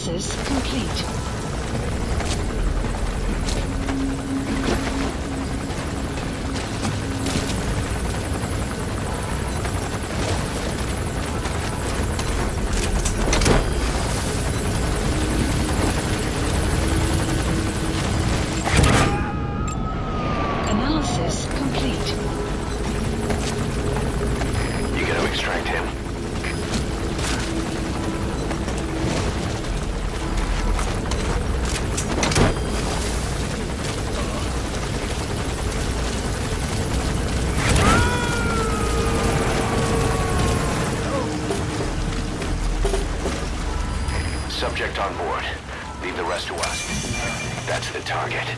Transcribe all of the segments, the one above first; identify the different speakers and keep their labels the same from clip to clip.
Speaker 1: Analysis complete. Analysis complete.
Speaker 2: You gotta extract him. Subject on board. Leave the rest to us. That's the target.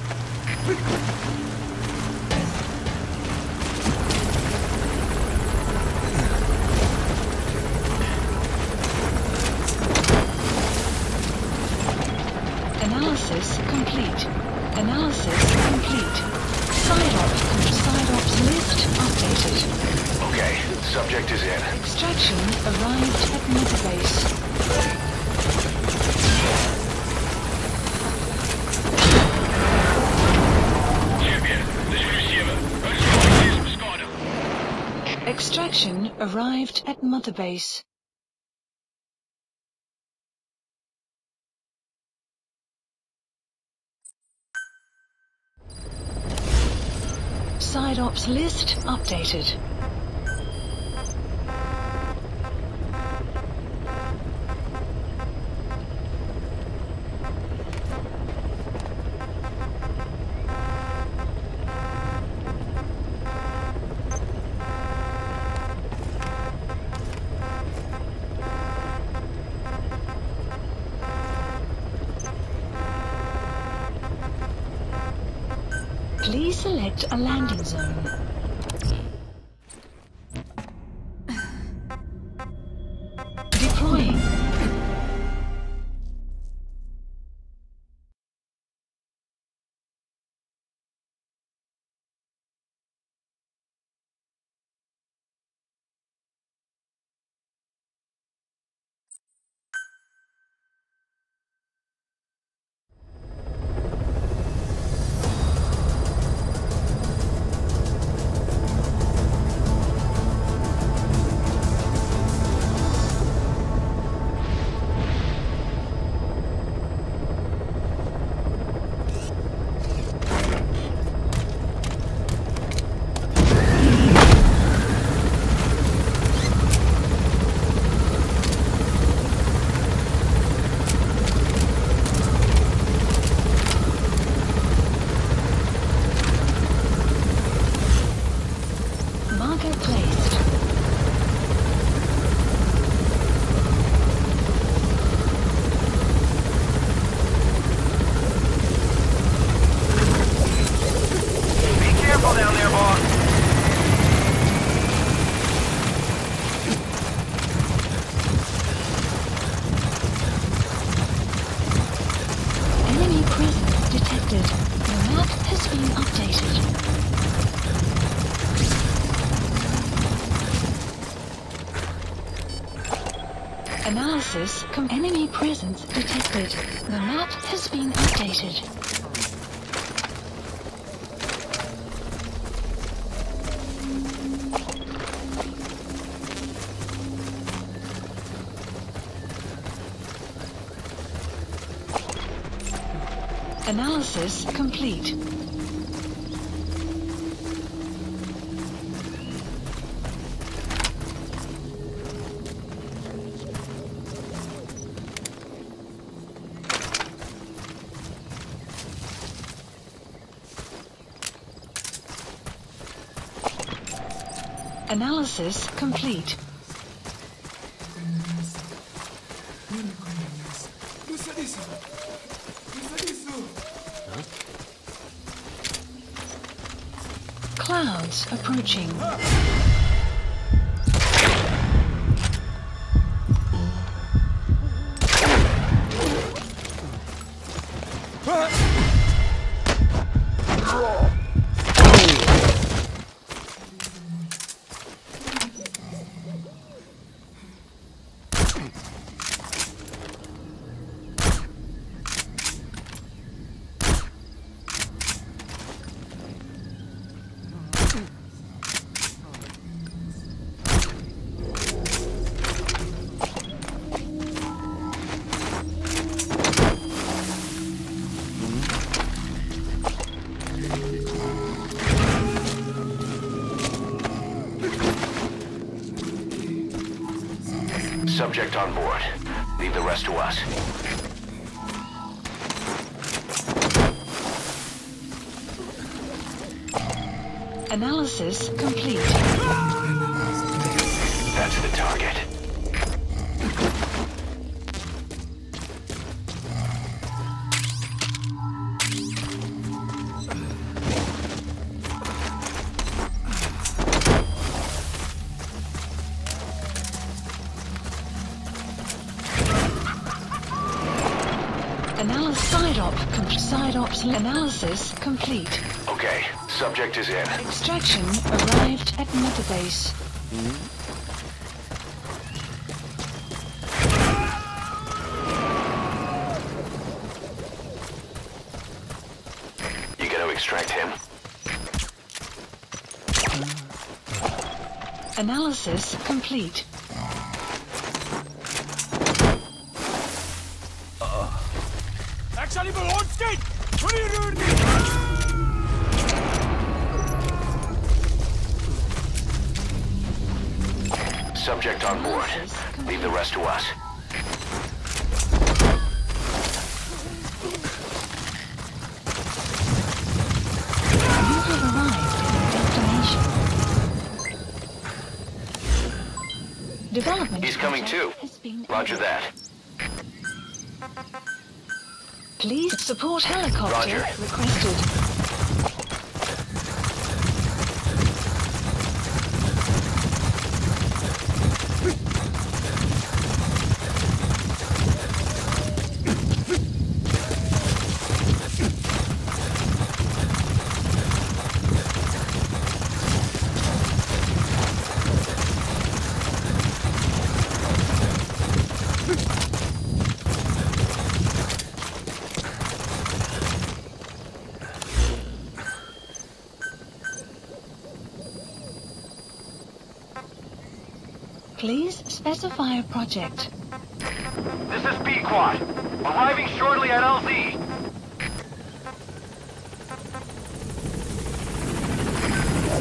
Speaker 1: Analysis complete. Analysis complete. Side ops list updated.
Speaker 2: Okay, subject is in.
Speaker 1: Extraction arrived at mother base. Extraction arrived at mother base. Side ops list updated. Please select a landing zone. Deploying. Analysis. Enemy presence detected. The map has been updated. Analysis complete. Analysis complete. Clouds approaching.
Speaker 2: Subject on board. Leave the rest to us.
Speaker 1: Analysis complete.
Speaker 2: That's the target.
Speaker 1: Side ops analysis complete.
Speaker 2: Okay, subject is in.
Speaker 1: Extraction arrived at mother base.
Speaker 2: You gonna extract him?
Speaker 1: Analysis complete.
Speaker 2: Subject on board. Leave the rest to us.
Speaker 1: You have arrived at your destination. Development.
Speaker 2: He's coming too. Roger that.
Speaker 1: Please support helicopter
Speaker 2: Roger.
Speaker 1: requested. Please specify a project.
Speaker 2: This is B-Quad. Arriving shortly at LZ.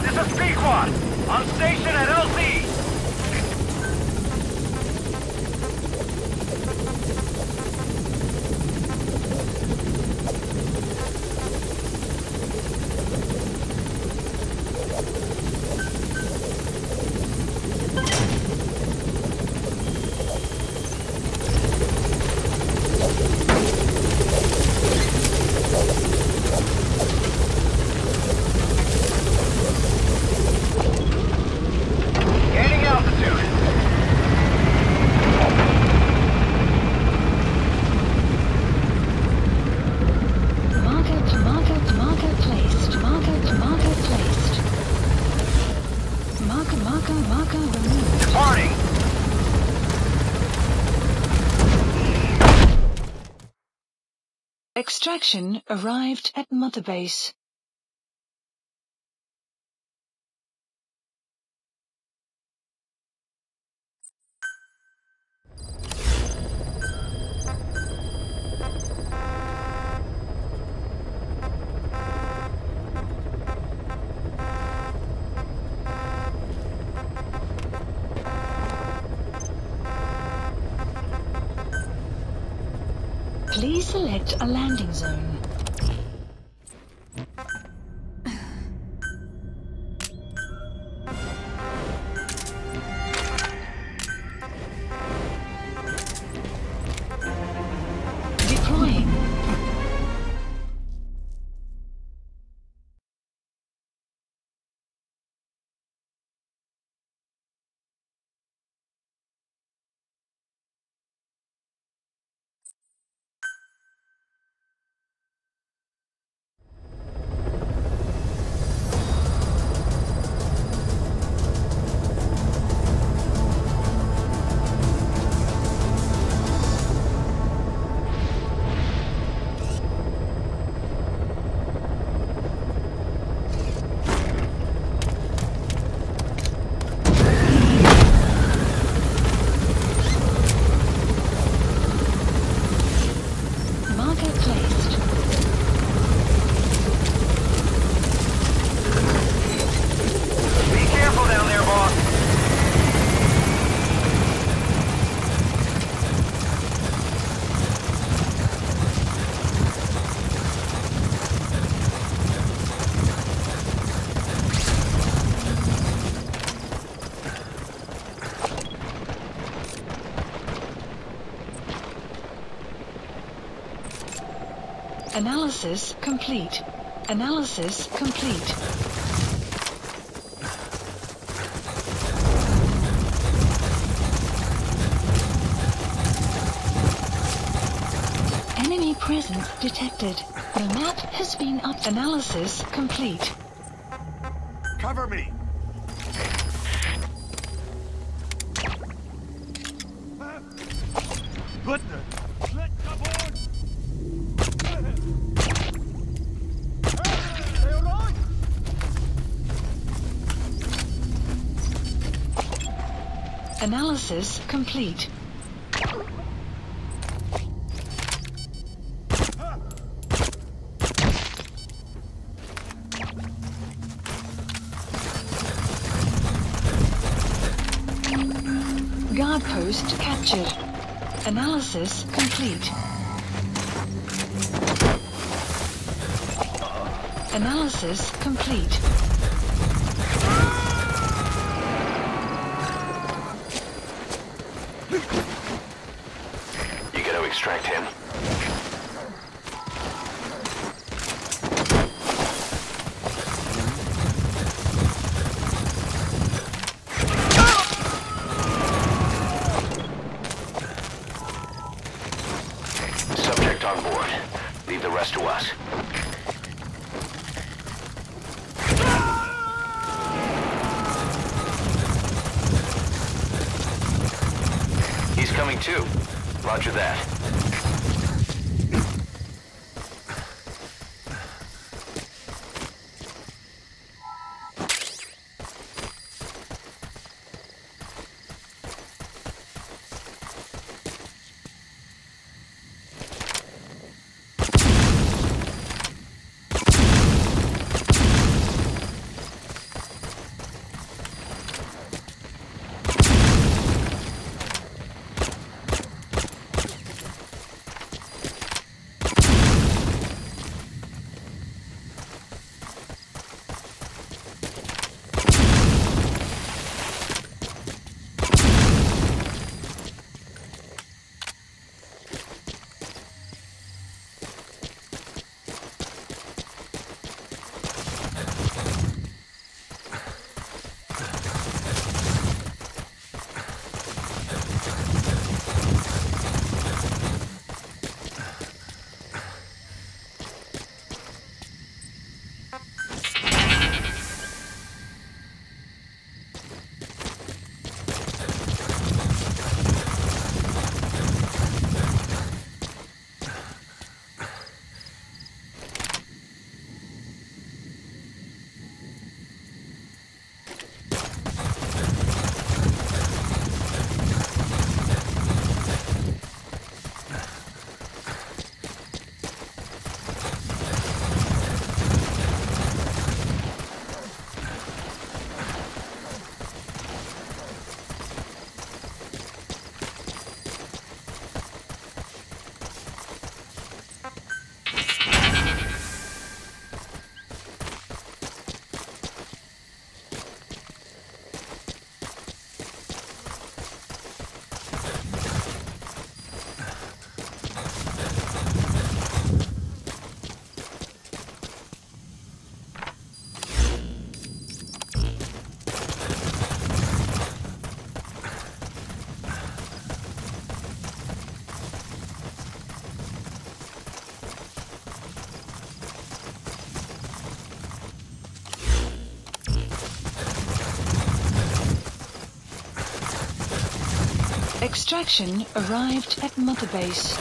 Speaker 2: This is B-Quad. On station at LZ.
Speaker 1: Marker removed.
Speaker 2: Departing.
Speaker 1: Extraction arrived at Mother Base. Please select a landing zone. Deploying. Analysis complete. Analysis complete. Enemy presence detected. The map has been up. Analysis complete.
Speaker 3: Cover me! Goodness! Let's come on! Hey, all right?
Speaker 1: Analysis complete. Guard post captured. Analysis complete. Analysis complete.
Speaker 2: You got to extract him. Subject on board. Leave the rest to us. He's coming too. Roger that.
Speaker 1: Extraction arrived at Mother Base.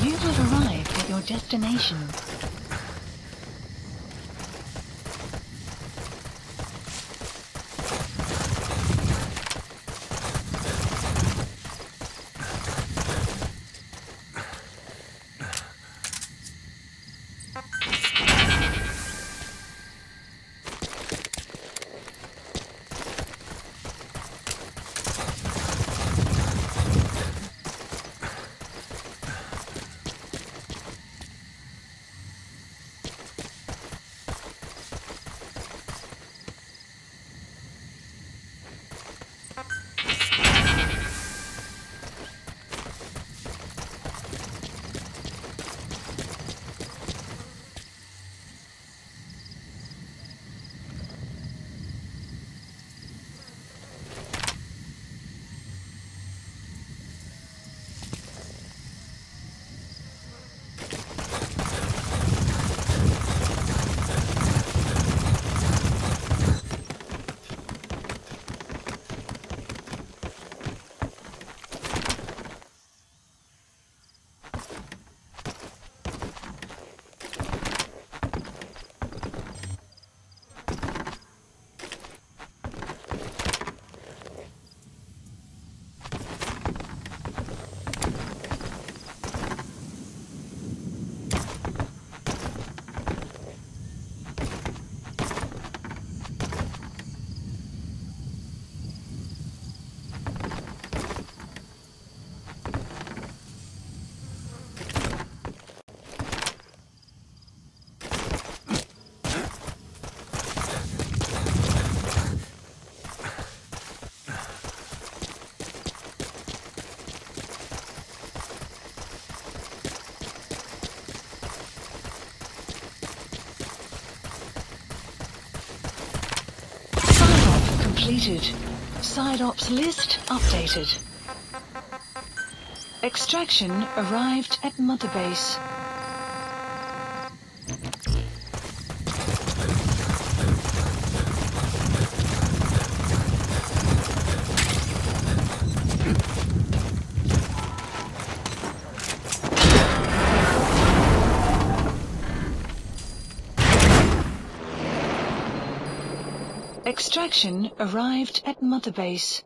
Speaker 1: You have arrived at your destination. completed. Side ops list updated. Extraction arrived at Mother Base. Extraction arrived at Mother Base.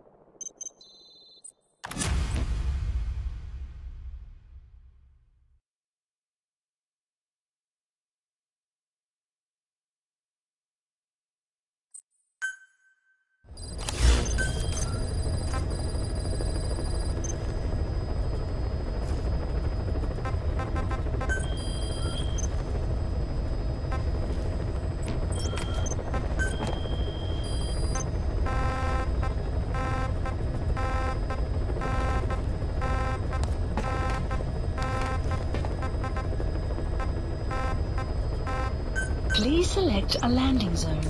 Speaker 1: Please select a landing zone.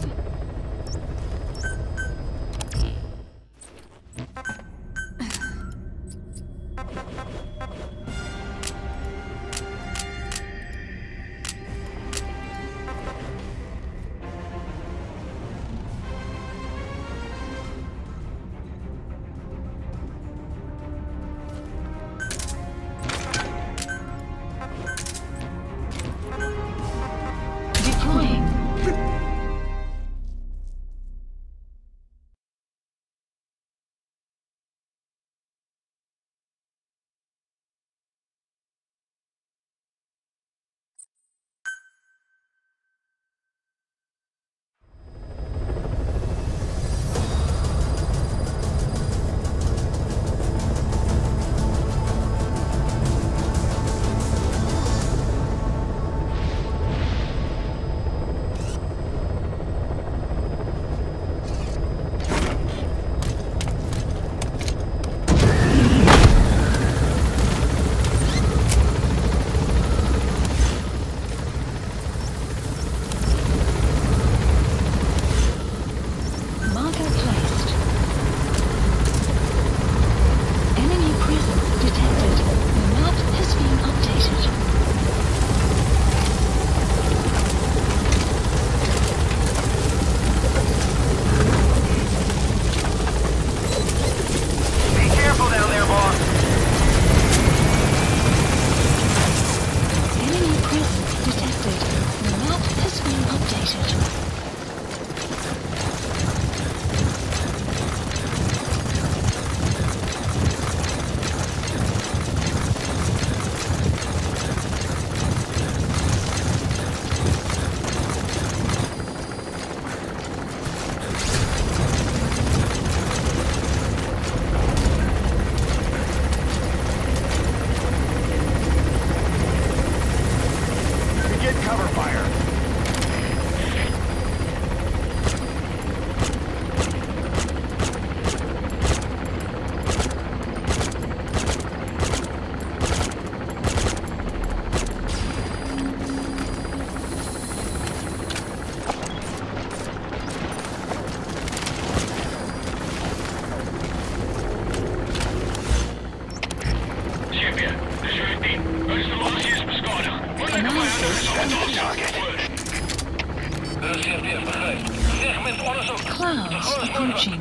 Speaker 1: Clouds approaching.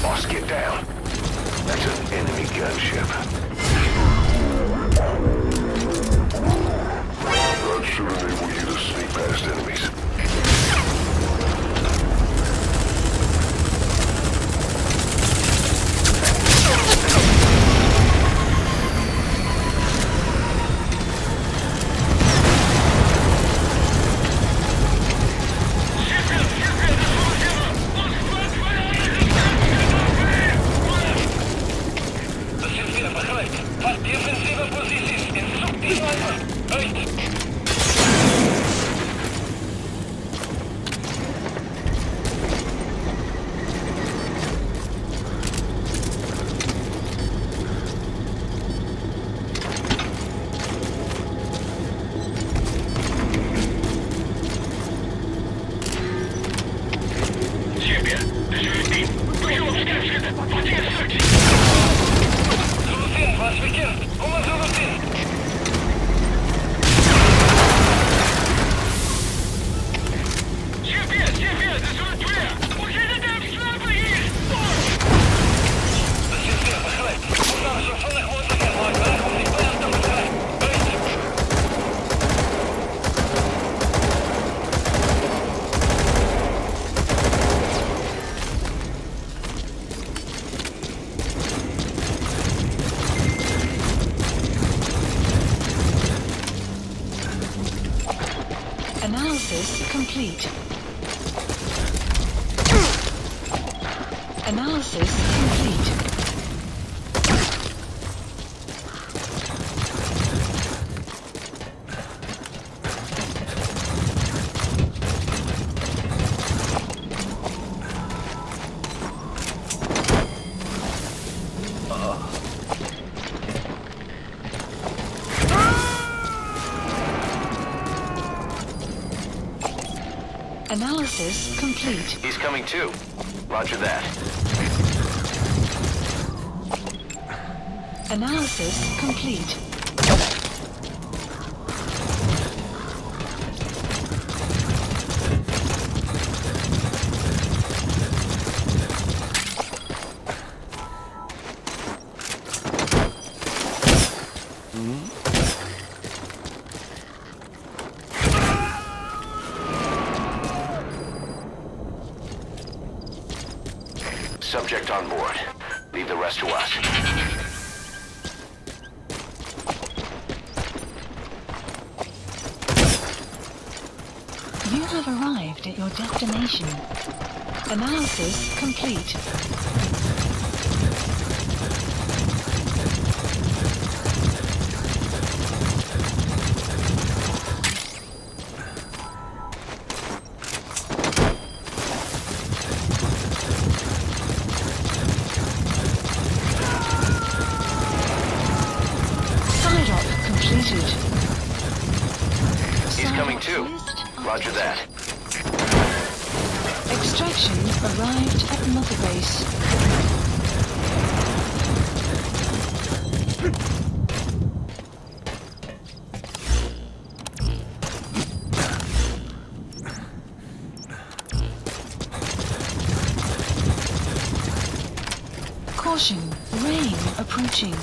Speaker 2: Boss, get down. That's an enemy gunship. Not sure enable you to sneak past enemies.
Speaker 4: Defensive posities in Subdivision.
Speaker 1: Analysis complete. Analysis complete. Analysis complete.
Speaker 2: He's coming too. Roger that.
Speaker 1: Analysis complete.
Speaker 2: Subject on board. Leave the rest to us.
Speaker 1: You have arrived at your destination. Analysis complete.
Speaker 2: He's coming too. Roger that.
Speaker 1: Extraction arrived at Mother Base. Caution, rain approaching.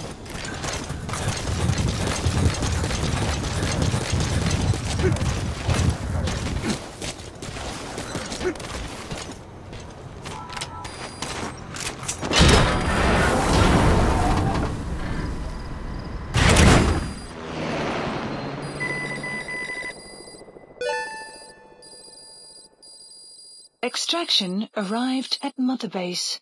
Speaker 1: Extraction arrived at Mother Base.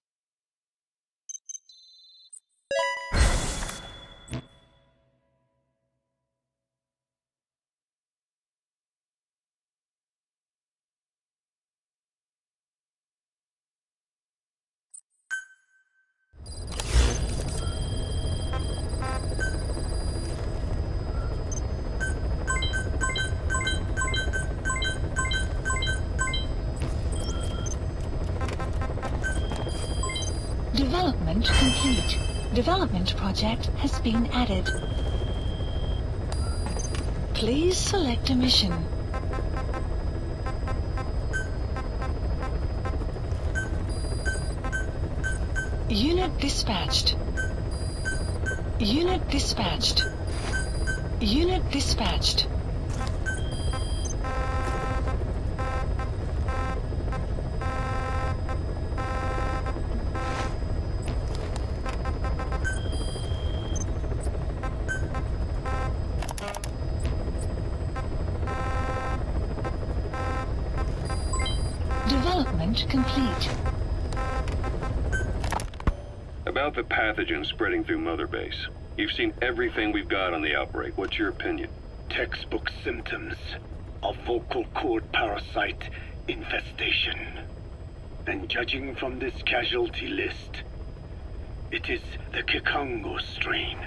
Speaker 1: Development complete. Development project has been added. Please select a mission. Unit dispatched. Unit dispatched. Unit dispatched. Development complete.
Speaker 4: About the pathogen spreading through Mother Base. You've seen everything we've got on the outbreak. What's your opinion?
Speaker 5: Textbook symptoms of vocal cord parasite infestation. And judging from this casualty list, it is the Kikongo strain,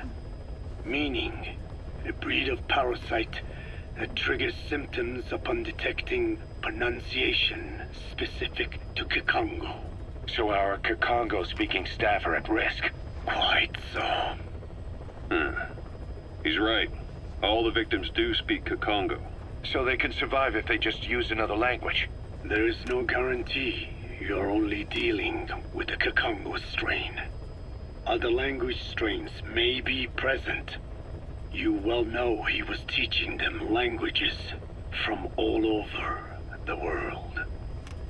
Speaker 5: meaning a breed of parasite that triggers symptoms upon detecting pronunciation specific to Kikongo.
Speaker 2: So our Kikongo-speaking staff are at risk.
Speaker 5: Quite so.
Speaker 4: He's right. All the victims do speak Kikongo.
Speaker 2: So they can survive if they just use another language.
Speaker 5: There is no guarantee. You're only dealing with the Kikongo strain. Other language strains may be present. You well know he was teaching them languages from all over the world.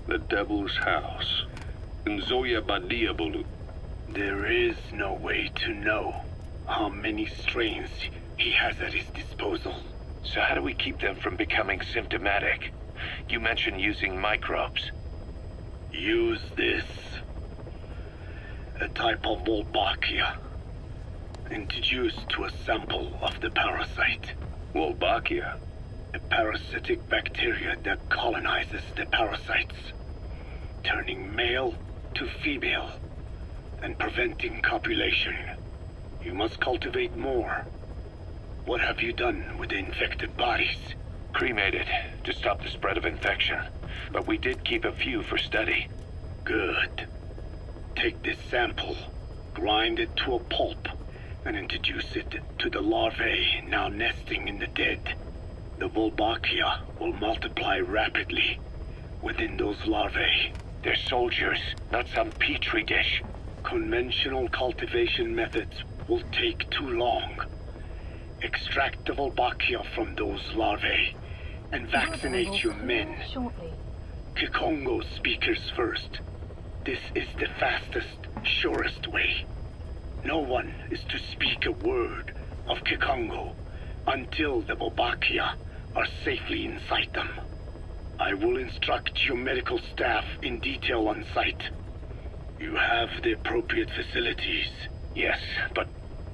Speaker 4: The Devil's House. Nzoya Badiabulu.
Speaker 5: There is no way to know how many strains he has at his disposal.
Speaker 2: So how do we keep them from becoming symptomatic? You mentioned using microbes.
Speaker 5: Use this. A type of Wolbachia. Introduced to a sample of the parasite.
Speaker 4: Wolbachia?
Speaker 5: A parasitic bacteria that colonizes the parasites, turning male to female and preventing copulation. You must cultivate more. What have you done with the infected bodies?
Speaker 2: Cremated to stop the spread of infection, but we did keep a few for study.
Speaker 5: Good. Take this sample, grind it to a pulp, and introduce it to the larvae now nesting in the dead. The Wolbachia will multiply rapidly within those larvae.
Speaker 2: They're soldiers, not some petri dish.
Speaker 5: Conventional cultivation methods will take too long. Extract the Wolbachia from those larvae and vaccinate your men.
Speaker 1: Shortly.
Speaker 5: Kikongo speakers first. This is the fastest, surest way. No one is to speak a word of Kikongo until the Wolbachia are safely inside them. I will instruct your medical staff in detail on site. You have the appropriate facilities.
Speaker 2: Yes, but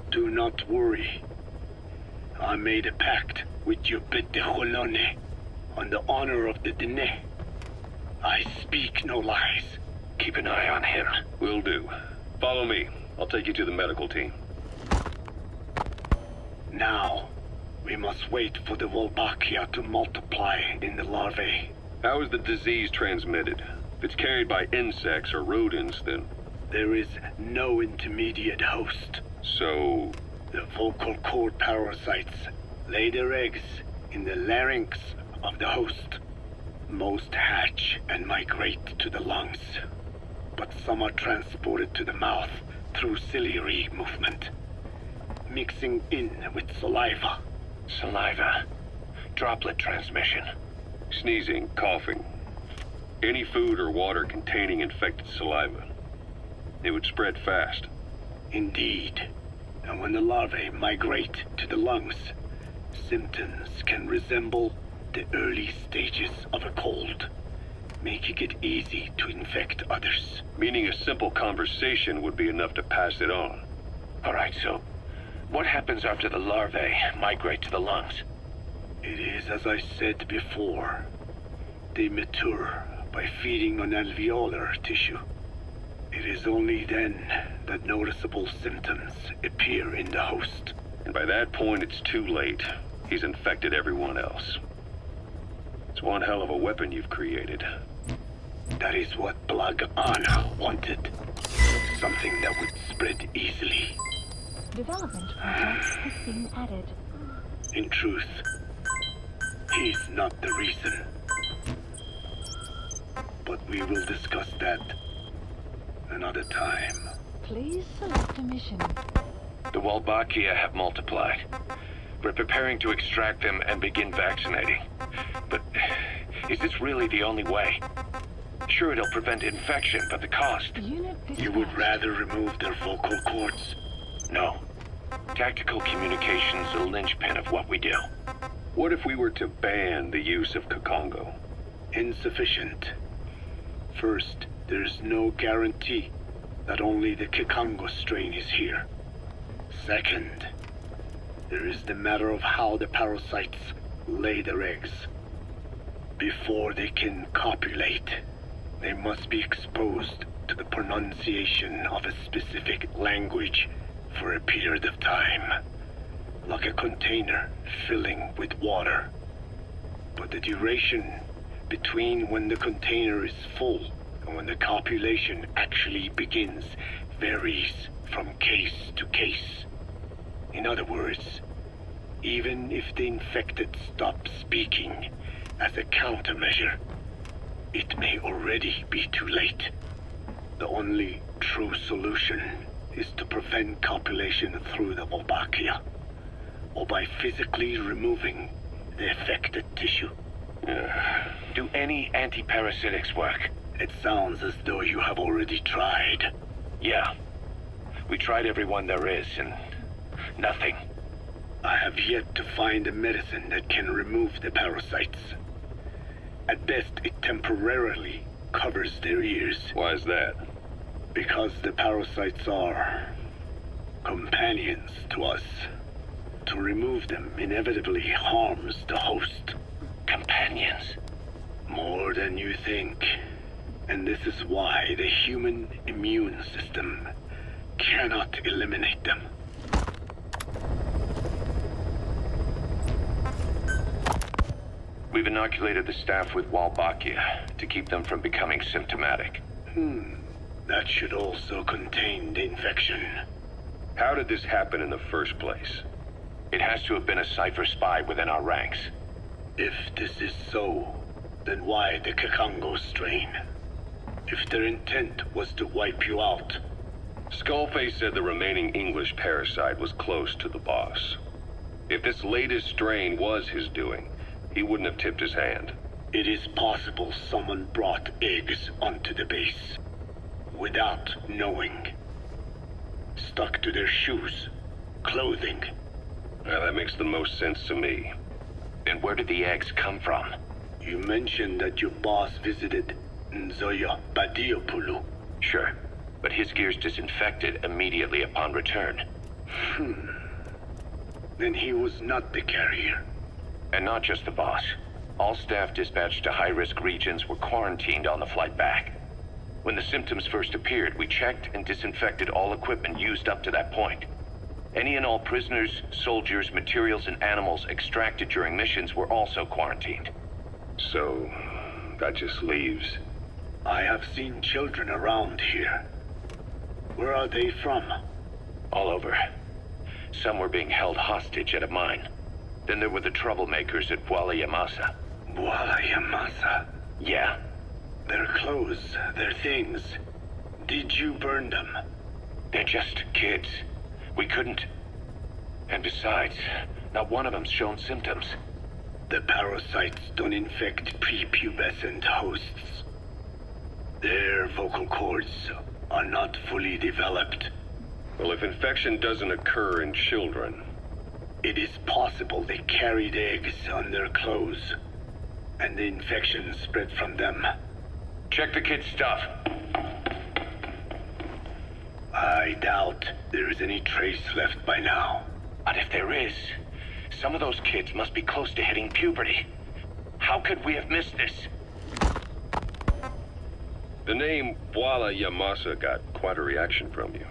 Speaker 5: do not worry. I made a pact with your bête de Cholone on the honor of the Dene. I speak no lies.
Speaker 2: keep an eye on him.
Speaker 4: Will do. Follow me. I'll take you to the medical team.
Speaker 5: Now, we must wait for the Wolbachia to multiply in the larvae.
Speaker 4: How is the disease transmitted? If it's carried by insects or rodents, then...
Speaker 5: There is no intermediate host.
Speaker 4: So...
Speaker 5: The vocal cord parasites lay their eggs in the larynx of the host. Most hatch and migrate to the lungs, but some are transported to the mouth through ciliary movement, mixing in with saliva.
Speaker 2: Saliva. Droplet transmission.
Speaker 4: Sneezing, coughing. Any food or water containing infected saliva. It would spread fast.
Speaker 5: Indeed. And when the larvae migrate to the lungs, symptoms can resemble the early stages of a cold, making it easy to infect others.
Speaker 4: Meaning a simple conversation would be enough to pass it on.
Speaker 2: All right, so what happens after the larvae migrate to the lungs?
Speaker 5: It is as I said before. They mature by feeding on alveolar tissue. It is only then that noticeable symptoms appear in the host.
Speaker 4: And by that point, it's too late. He's infected everyone else. It's one hell of a weapon you've created.
Speaker 5: That is what Blag Ana wanted. Something that would spread easily.
Speaker 1: Development project has been added.
Speaker 5: In truth, he's not the reason. But we will discuss that another time.
Speaker 1: Please select a mission.
Speaker 2: The Wolbachia have multiplied. We're preparing to extract them and begin vaccinating. But is this really the only way? Sure, it'll prevent infection, but the cost...
Speaker 1: Unit
Speaker 5: You would
Speaker 1: dispatched.
Speaker 5: rather remove their vocal cords?
Speaker 2: No. Tactical communication's the linchpin of what we do.
Speaker 4: What if we were to ban the use of Kakongo?
Speaker 5: Insufficient. First, there's no guarantee that only the Kikongo strain is here. Second, there is the matter of how the parasites lay their eggs. Before they can copulate, they must be exposed to the pronunciation of a specific language for a period of time, like a container filling with water. But the duration between when the container is full and when the copulation actually begins varies from case to case. In other words, even if the infected stop speaking as a countermeasure, it may already be too late. The only true solution is to prevent copulation through the Wolbachia, or by physically removing the affected tissue.
Speaker 2: Do any antiparasitics work?
Speaker 5: It sounds as though you have already tried.
Speaker 2: Yeah. We tried every one there is, and nothing.
Speaker 5: I have yet to find a medicine that can remove the parasites. At best, it temporarily covers their ears.
Speaker 4: Why is that?
Speaker 5: Because the parasites are companions to us. To remove them inevitably harms the host.
Speaker 2: Companions?
Speaker 5: More than you think. And this is why the human immune system cannot eliminate them.
Speaker 2: We've inoculated the staff with Wolbachia to keep them from becoming symptomatic.
Speaker 5: That should also contain the infection.
Speaker 4: How did this happen in the first place?
Speaker 2: It has to have been a Cypher spy within our ranks.
Speaker 5: If this is so, then why the Kakongo strain? If their intent was to wipe you out.
Speaker 4: Skullface said the remaining English parasite was close to the boss. If this latest strain was his doing, he wouldn't have tipped his hand.
Speaker 5: It is possible someone brought eggs onto the base without knowing. Stuck to their shoes, clothing.
Speaker 4: Well, that makes the most sense to me.
Speaker 2: And where did the eggs come from?
Speaker 5: You mentioned that your boss visited Nzoya Badiopulu.
Speaker 2: Sure, but his gear's disinfected immediately upon return.
Speaker 5: Then he was not the carrier.
Speaker 2: And not just the boss. All staff dispatched to high-risk regions were quarantined on the flight back. When the symptoms first appeared, we checked and disinfected all equipment used up to that point. Any and all prisoners, soldiers, materials, and animals extracted during missions were also quarantined.
Speaker 4: So, that just leaves...
Speaker 5: I have seen children around here. Where are they from?
Speaker 2: All over. Some were being held hostage at a mine. Then there were the troublemakers at Bwala Yamasa.
Speaker 5: Bwala Yamasa?
Speaker 2: Yeah.
Speaker 5: Their clothes, their things. Did you burn them?
Speaker 2: They're just kids. We couldn't... And besides, not one of them's shown symptoms.
Speaker 5: The parasites don't infect prepubescent hosts. Their vocal cords are not fully developed.
Speaker 4: Well, if infection doesn't occur in children...
Speaker 5: It is possible they carried eggs on their clothes, and the infection spread from them.
Speaker 2: Check the kid's stuff.
Speaker 5: I doubt there is any trace left by now.
Speaker 2: But if there is, some of those kids must be close to hitting puberty. How could we have missed this?
Speaker 4: The name Bwala Yamasa got quite a reaction from you.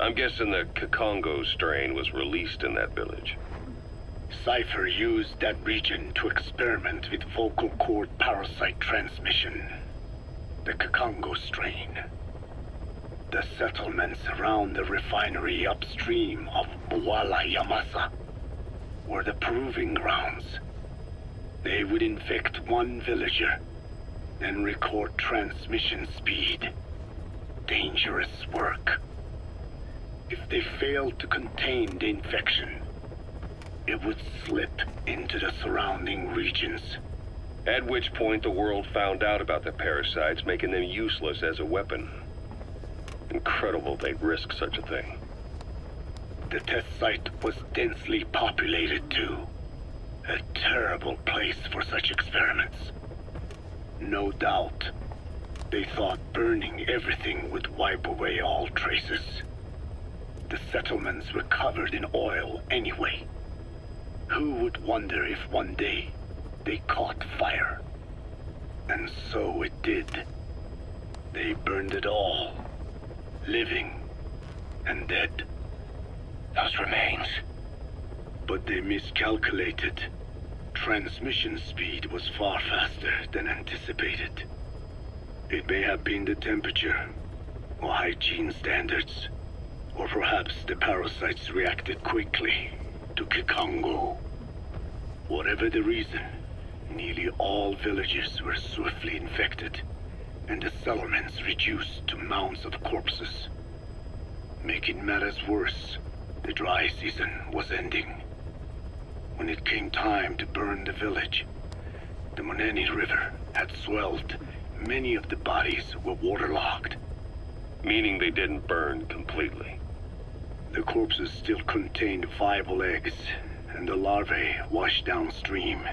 Speaker 4: I'm guessing the Kakongo strain was released in that village.
Speaker 5: Cypher used that region to experiment with vocal cord parasite transmission. The Kakongo strain. The settlements around the refinery upstream of Bwala Yamasa were the proving grounds. They would infect one villager, then record transmission speed. Dangerous work. If they failed to contain the infection, it would slip into the surrounding regions.
Speaker 4: At which point the world found out about the parasites, making them useless as a weapon. Incredible they'd risk such a thing.
Speaker 5: The test site was densely populated too. A terrible place for such experiments. No doubt, they thought burning everything would wipe away all traces. The settlements were covered in oil anyway. Who would wonder if one day they caught fire? And so it did. They burned it all, living and dead.
Speaker 2: Those remains.
Speaker 5: But they miscalculated. Transmission speed was far faster than anticipated. It may have been the temperature, or hygiene standards, or perhaps the parasites reacted quickly to Kakongo. Whatever the reason, nearly all villages were swiftly infected, and the settlements reduced to mounds of corpses. Making matters worse, the dry season was ending. When it came time to burn the village, the Moneni River had swelled. Many of the bodies were waterlogged.
Speaker 4: Meaning they didn't burn completely.
Speaker 5: The corpses still contained viable eggs, and the larvae washed downstream.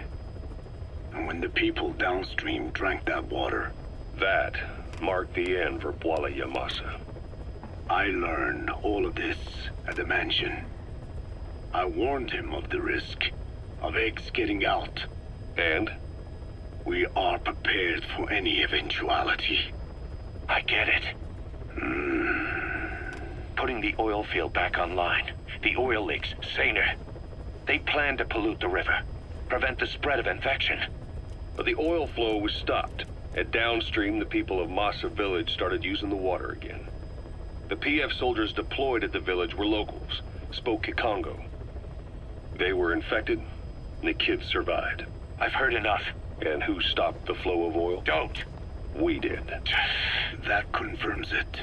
Speaker 5: And when the people downstream drank that water,
Speaker 4: That marked the end for Bwala Yamasa.
Speaker 5: I learned all of this at the mansion. I warned him of the risk of eggs getting out.
Speaker 4: And?
Speaker 5: We are prepared for any eventuality.
Speaker 2: I get it. Putting the oil field back online. The oil leaks, saner. They plan to pollute the river. Prevent the spread of infection.
Speaker 4: But the oil flow was stopped, and downstream the people of Masa village started using the water again. The PF soldiers deployed at the village were locals, spoke Kikongo. They were infected, and the kids survived.
Speaker 2: I've heard enough.
Speaker 4: And who stopped the flow of oil?
Speaker 2: Don't.
Speaker 4: We did.
Speaker 5: That confirms it.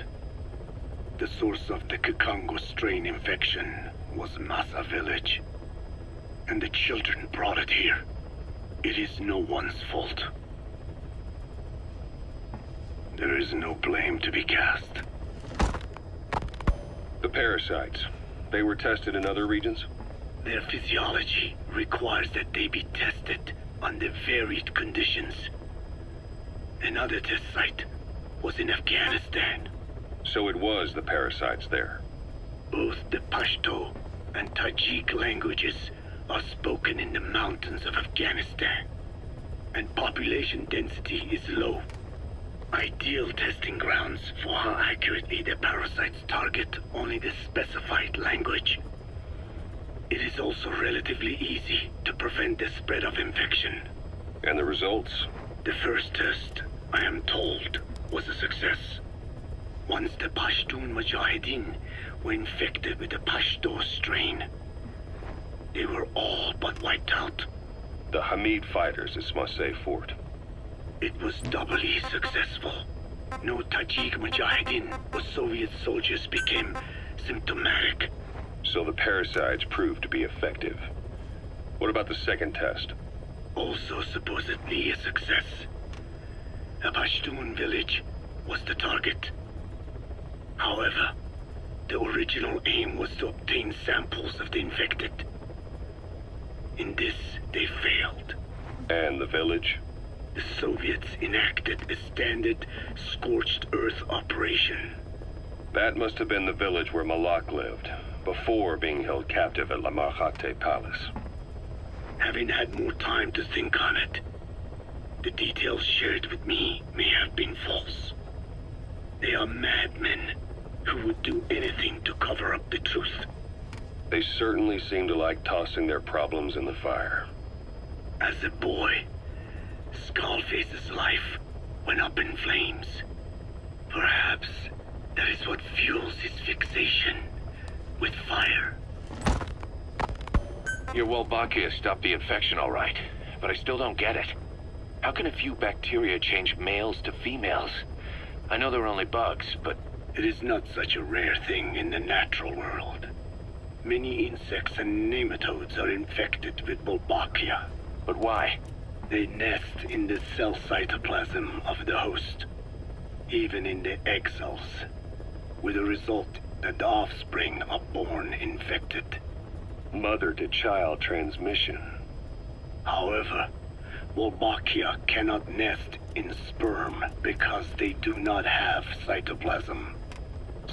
Speaker 5: The source of the Kikongo strain infection was Masa village. And the children brought it here. It is no one's fault. There is no blame to be cast.
Speaker 4: The parasites, they were tested in other regions?
Speaker 5: Their physiology requires that they be tested under varied conditions. Another test site was in Afghanistan.
Speaker 4: So it was the parasites there.
Speaker 5: Both the Pashto and Tajik languages are spoken in the mountains of Afghanistan, and population density is low. Ideal testing grounds for how accurately the parasites target only the specified language. It is also relatively easy to prevent the spread of infection.
Speaker 4: And the results?
Speaker 5: The first test, I am told, was a success. Once the Pashtun Mujahideen were infected with the Pashto strain, they were all but wiped out.
Speaker 4: The Hamid fighters at Smasei Fort.
Speaker 5: It was doubly successful. No Tajik Mujahideen or Soviet soldiers became symptomatic.
Speaker 4: So the parasites proved to be effective. What about the second test?
Speaker 5: Also supposedly a success. A Pashtun village was the target. However, the original aim was to obtain samples of the infected. In this, they failed.
Speaker 4: And the village?
Speaker 5: The Soviets enacted a standard scorched earth operation.
Speaker 4: That must have been the village where Malak lived, before being held captive at La Marjate Palace.
Speaker 5: Having had more time to think on it, the details shared with me may have been false. They are madmen who would do anything to cover up the truth.
Speaker 4: They certainly seem to like tossing their problems in the fire.
Speaker 5: As a boy, Skullface's life went up in flames. Perhaps that is what fuels his fixation with fire.
Speaker 2: Your Wolbachia stopped the infection all right, but I still don't get it. How can a few bacteria change males to females? I know they're only bugs, but...
Speaker 5: It is not such a rare thing in the natural world. Many insects and nematodes are infected with Wolbachia.
Speaker 2: But why?
Speaker 5: They nest in the cell cytoplasm of the host, even in the egg cells, with the result that the offspring are born infected.
Speaker 4: Mother-to-child transmission.
Speaker 5: However, Wolbachia cannot nest in sperm because they do not have cytoplasm.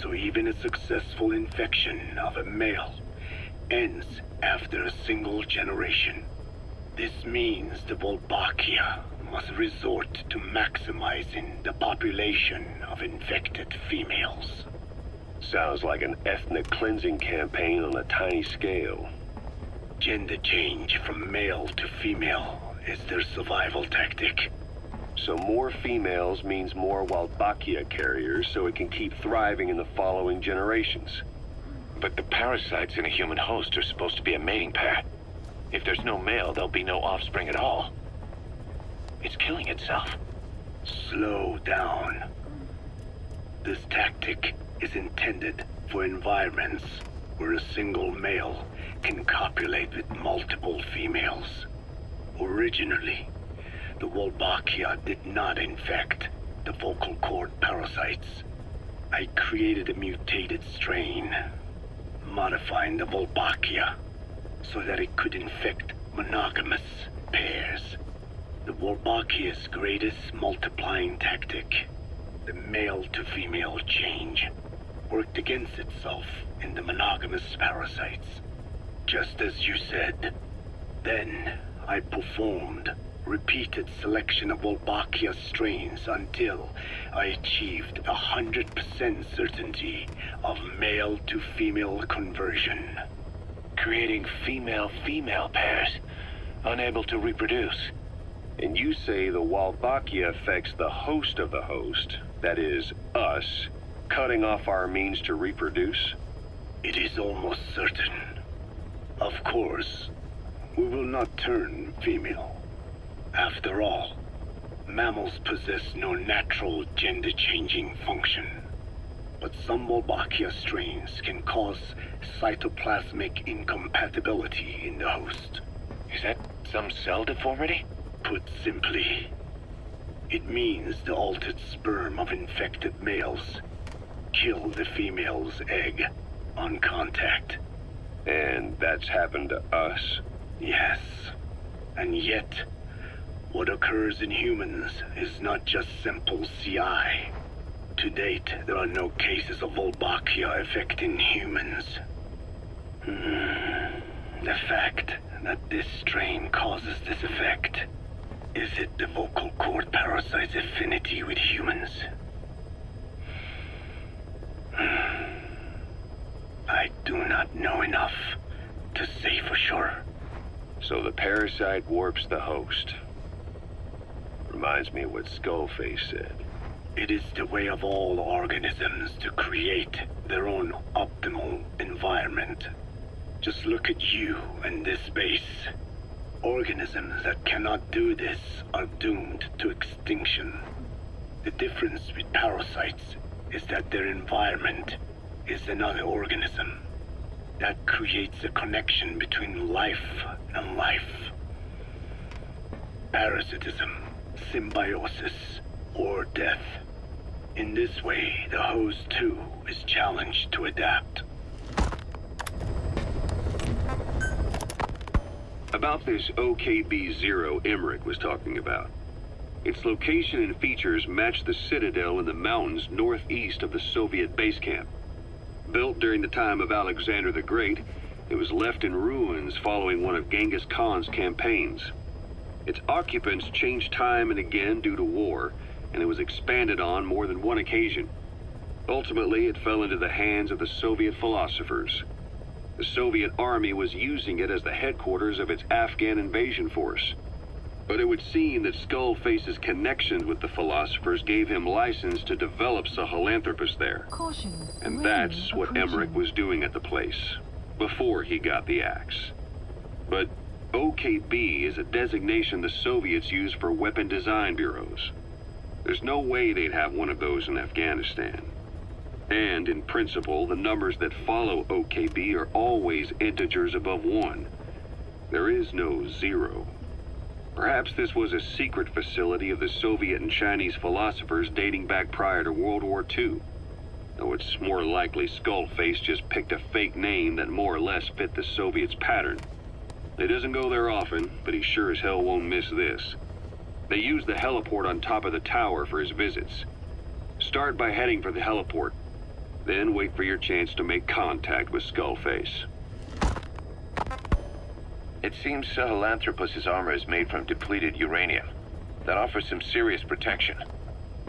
Speaker 5: So even a successful infection of a male ends after a single generation. This means the Wolbachia must resort to maximizing the population of infected females.
Speaker 4: Sounds like an ethnic cleansing campaign on a tiny scale.
Speaker 5: Gender change from male to female is their survival tactic.
Speaker 4: So more females means more Wolbachia carriers, so it can keep thriving in the following generations.
Speaker 2: But the parasites in a human host are supposed to be a mating pair. If there's no male, there'll be no offspring at all. It's killing itself.
Speaker 5: Slow down. This tactic is intended for environments where a single male can copulate with multiple females. Originally, the Wolbachia did not infect the vocal cord parasites. I created a mutated strain, modifying the Wolbachia so that it could infect monogamous pairs. The Wolbachia's greatest multiplying tactic, the male-to-female change, worked against itself in the monogamous parasites. Just as you said. Then, I performed repeated selection of Wolbachia strains until I achieved 100% certainty of male-to-female conversion.
Speaker 2: Creating female-female pairs, unable to reproduce.
Speaker 4: And you say the Wolbachia affects the host of the host, that is, us, cutting off our means to reproduce?
Speaker 5: It is almost certain. Of course, we will not turn female. After all, mammals possess no natural gender-changing function. But some Wolbachia strains can cause cytoplasmic incompatibility in the host.
Speaker 2: Is that some cell deformity?
Speaker 5: Put simply, it means the altered sperm of infected males kill the female's egg on contact.
Speaker 4: And that's happened to us?
Speaker 5: Yes. And yet, what occurs in humans is not just simple CI. To date, there are no cases of Wolbachia affecting humans. The fact that this strain causes this effect, is it the vocal cord parasite's affinity with humans? I do not know enough to say for sure.
Speaker 4: So the parasite warps the host. Reminds me of what Skullface said.
Speaker 5: It is the way of all organisms to create their own optimal environment. Just look at you and this base. Organisms that cannot do this are doomed to extinction. The difference with parasites is that their environment is another organism. That creates a connection between life and life. Parasitism, symbiosis, or death. In this way, the host too is challenged to adapt.
Speaker 4: About this OKB-0 Emmerich was talking about. Its location and features match the citadel in the mountains northeast of the Soviet base camp. Built during the time of Alexander the Great, it was left in ruins following one of Genghis Khan's campaigns. Its occupants changed time and again due to war, and it was expanded on more than one occasion. Ultimately, it fell into the hands of the Soviet philosophers. The Soviet army was using it as the headquarters of its Afghan invasion force. But it would seem that Skullface's connections with the philosophers gave him license to develop Sahelanthropus there.
Speaker 1: Caution.
Speaker 4: And that's what Emmerich was doing at the place, before he got the axe. But OKB is a designation the Soviets use for weapon design bureaus. There's no way they'd have one of those in Afghanistan. And in principle, the numbers that follow OKB are always integers above 1. There is no 0. Perhaps this was a secret facility of the Soviet and Chinese philosophers dating back prior to World War II. Though it's more likely Skullface just picked a fake name that more or less fit the Soviets' pattern. He doesn't go there often, but he sure as hell won't miss this. They use the heliport on top of the tower for his visits. Start by heading for the heliport. Then wait for your chance to make contact with Skullface.
Speaker 2: It seems Sahelanthropus's armor is made from depleted uranium. That offers some serious protection.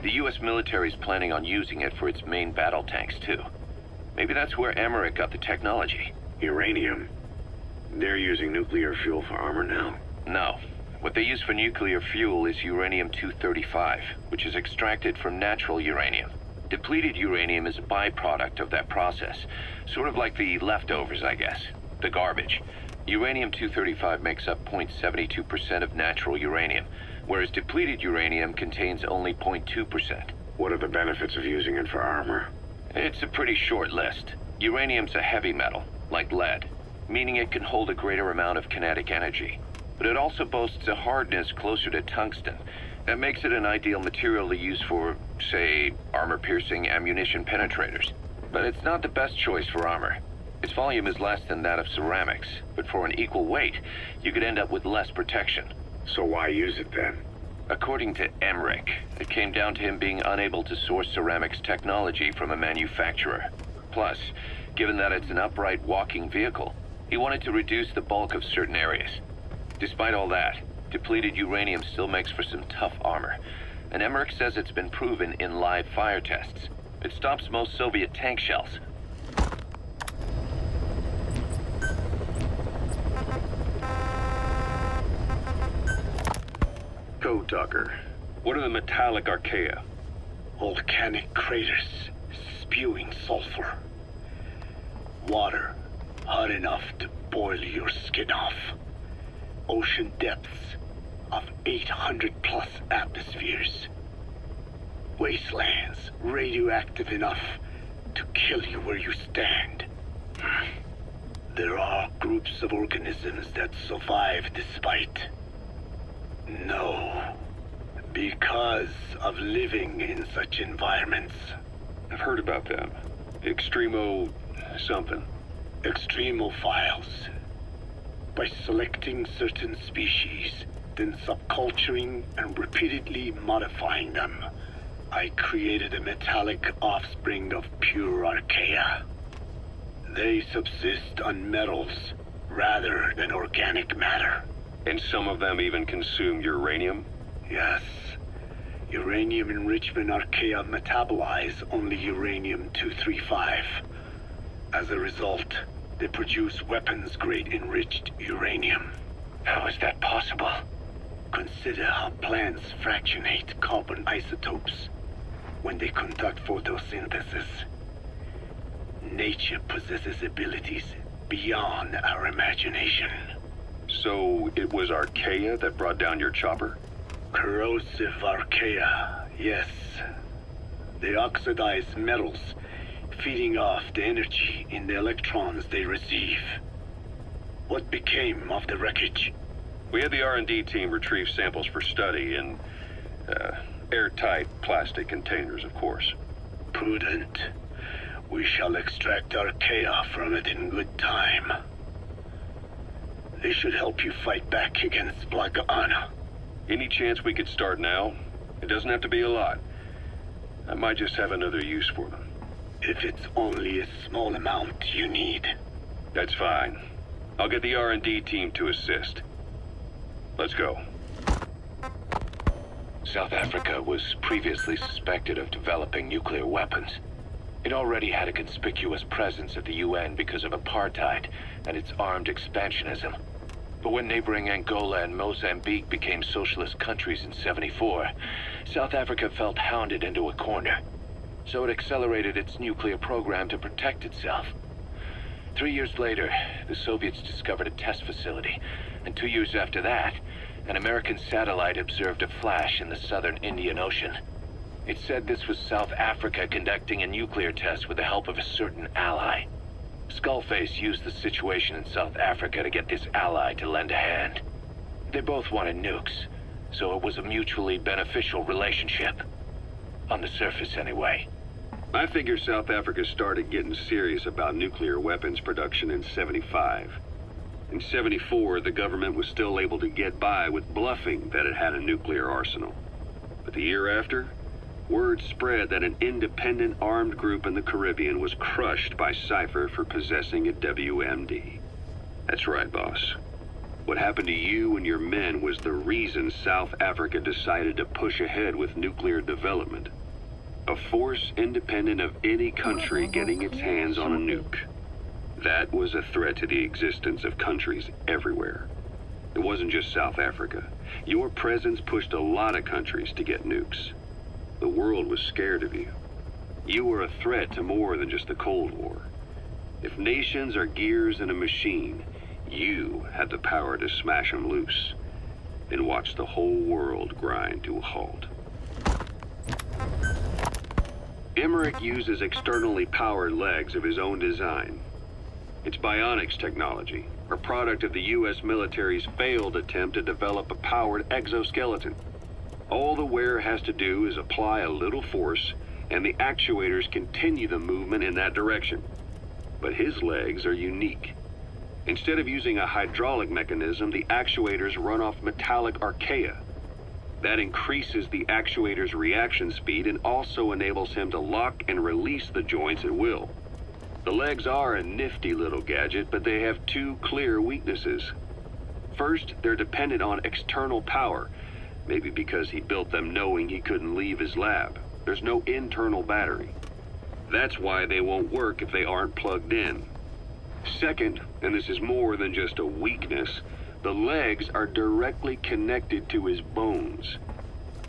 Speaker 2: The U.S. military is planning on using it for its main battle tanks, too. Maybe that's where Emmerich got the technology.
Speaker 6: Uranium? They're using nuclear fuel for armor now?
Speaker 2: No. What they use for nuclear fuel is uranium-235, which is extracted from natural uranium. Depleted uranium is a byproduct of that process. Sort of like the leftovers, I guess. The garbage. Uranium-235 makes up 0.72% of natural uranium, whereas depleted uranium contains only 0.2%.
Speaker 6: What are the benefits of using it for armor?
Speaker 2: It's a pretty short list. Uranium's a heavy metal, like lead, meaning it can hold a greater amount of kinetic energy. But it also boasts a hardness closer to tungsten. That makes it an ideal material to use for, say, armor-piercing ammunition penetrators. But it's not the best choice for armor. Its volume is less than that of ceramics, but for an equal weight, you could end up with less protection.
Speaker 6: So why use it then?
Speaker 2: According to Emmerich, it came down to him being unable to source ceramics technology from a manufacturer. Plus, given that it's an upright walking vehicle, he wanted to reduce the bulk of certain areas. Despite all that, depleted uranium still makes for some tough armor, and Emmerich says it's been proven in live fire tests. It stops most Soviet tank shells.
Speaker 4: Code Talker, what are the metallic archaea?
Speaker 5: Volcanic craters spewing sulfur. Water hot enough to boil your skin off. Ocean depths of 800 plus atmospheres. Wastelands radioactive enough to kill you where you stand. There are groups of organisms that survive despite. No, because of living in such environments.
Speaker 4: I've heard about them. Extremo something.
Speaker 5: Extremophiles. By selecting certain species, then subculturing and repeatedly modifying them, I created a metallic offspring of pure archaea. They subsist on metals rather than organic matter.
Speaker 4: And some of them even consume uranium?
Speaker 5: Yes. Uranium enrichment archaea metabolize only uranium-235. As a result, they produce weapons-grade enriched uranium.
Speaker 2: How is that possible?
Speaker 5: Consider how plants fractionate carbon isotopes when they conduct photosynthesis. Nature possesses abilities beyond our imagination.
Speaker 4: So it was archaea that brought down your chopper?
Speaker 5: Corrosive archaea, yes. They oxidize metals, feeding off the energy in the electrons they receive. What became of the wreckage?
Speaker 4: We had the R&D team retrieve samples for study in airtight plastic containers, of course.
Speaker 5: Prudent. We shall extract archaea from it in good time. They should help you fight back against Blagana.
Speaker 4: Any chance we could start now? It doesn't have to be a lot. I might just have another use for them.
Speaker 5: If it's only a small amount you need.
Speaker 4: That's fine. I'll get the R&D team to assist. Let's go.
Speaker 2: South Africa was previously suspected of developing nuclear weapons. It already had a conspicuous presence at the UN because of apartheid and its armed expansionism. But when neighboring Angola and Mozambique became socialist countries in '74, South Africa felt hounded into a corner. So it accelerated its nuclear program to protect itself. 3 years later, the Soviets discovered a test facility, and 2 years after that, an American satellite observed a flash in the southern Indian Ocean. It said this was South Africa conducting a nuclear test with the help of a certain ally. Skullface used the situation in South Africa to get this ally to lend a hand. They both wanted nukes, so it was a mutually beneficial relationship. On the surface, anyway.
Speaker 4: I figure South Africa started getting serious about nuclear weapons production in '75. In '74, the government was still able to get by with bluffing that it had a nuclear arsenal. But the year after, word spread that an independent armed group in the Caribbean was crushed by Cypher for possessing a WMD. That's right, boss. What happened to you and your men was the reason South Africa decided to push ahead with nuclear development. A force independent of any country getting its hands on a nuke. That was a threat to the existence of countries everywhere. It wasn't just South Africa. Your presence pushed a lot of countries to get nukes. The world was scared of you. You were a threat to more than just the Cold War. If nations are gears in a machine, you had the power to smash them loose and watch the whole world grind to a halt. Emmerich uses externally powered legs of his own design. It's bionics technology, a product of the U.S. military's failed attempt to develop a powered exoskeleton. All the wearer has to do is apply a little force, and the actuators continue the movement in that direction. But his legs are unique. Instead of using a hydraulic mechanism, the actuators run off metallic archaea. That increases the actuator's reaction speed and also enables him to lock and release the joints at will. The legs are a nifty little gadget, but they have two clear weaknesses. First, they're dependent on external power, maybe because he built them knowing he couldn't leave his lab. There's no internal battery. That's why they won't work if they aren't plugged in. Second, and this is more than just a weakness, the legs are directly connected to his bones.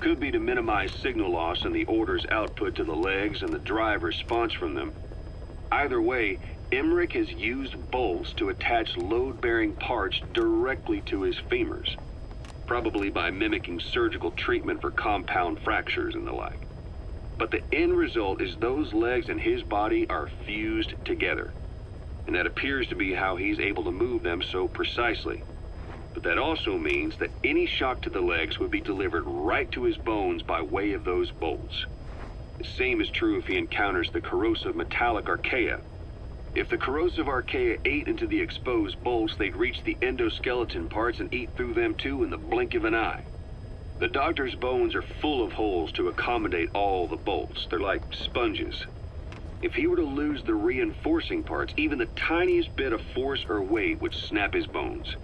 Speaker 4: Could be to minimize signal loss and the order's output to the legs and the drive response from them. Either way, Emmerich has used bolts to attach load-bearing parts directly to his femurs, probably by mimicking surgical treatment for compound fractures and the like. But the end result is those legs and his body are fused together, and that appears to be how he's able to move them so precisely. But that also means that any shock to the legs would be delivered right to his bones by way of those bolts. The same is true if he encounters the corrosive metallic archaea. If the corrosive archaea ate into the exposed bolts, they'd reach the endoskeleton parts and eat through them too in the blink of an eye. The doctor's bones are full of holes to accommodate all the bolts. They're like sponges. If he were to lose the reinforcing parts, even the tiniest bit of force or weight would snap his bones.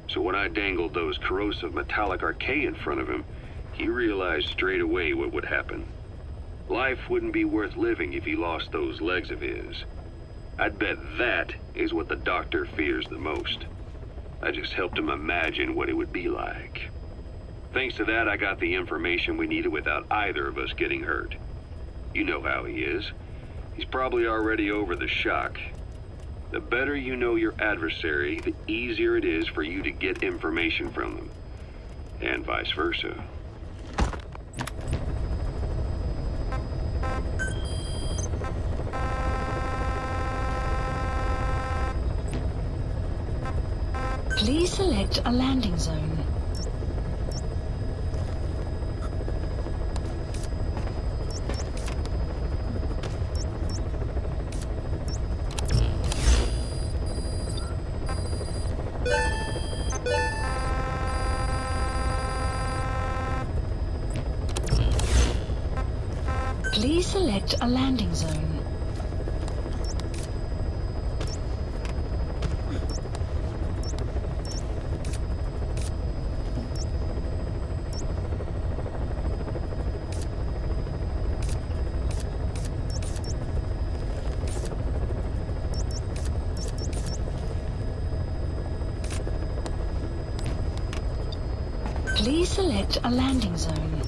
Speaker 4: So when I dangled those corrosive metallic archaea in front of him, he realized straight away what would happen. Life wouldn't be worth living if he lost those legs of his. I'd bet that is what the doctor fears the most. I just helped him imagine what it would be like. Thanks to that, I got the information we needed without either of us getting hurt. You know how he is. He's probably already over the shock. The better you know your adversary, the easier it is for you to get information from them. And vice versa.
Speaker 1: Please select a landing zone. Please select a landing zone. Please select a landing zone.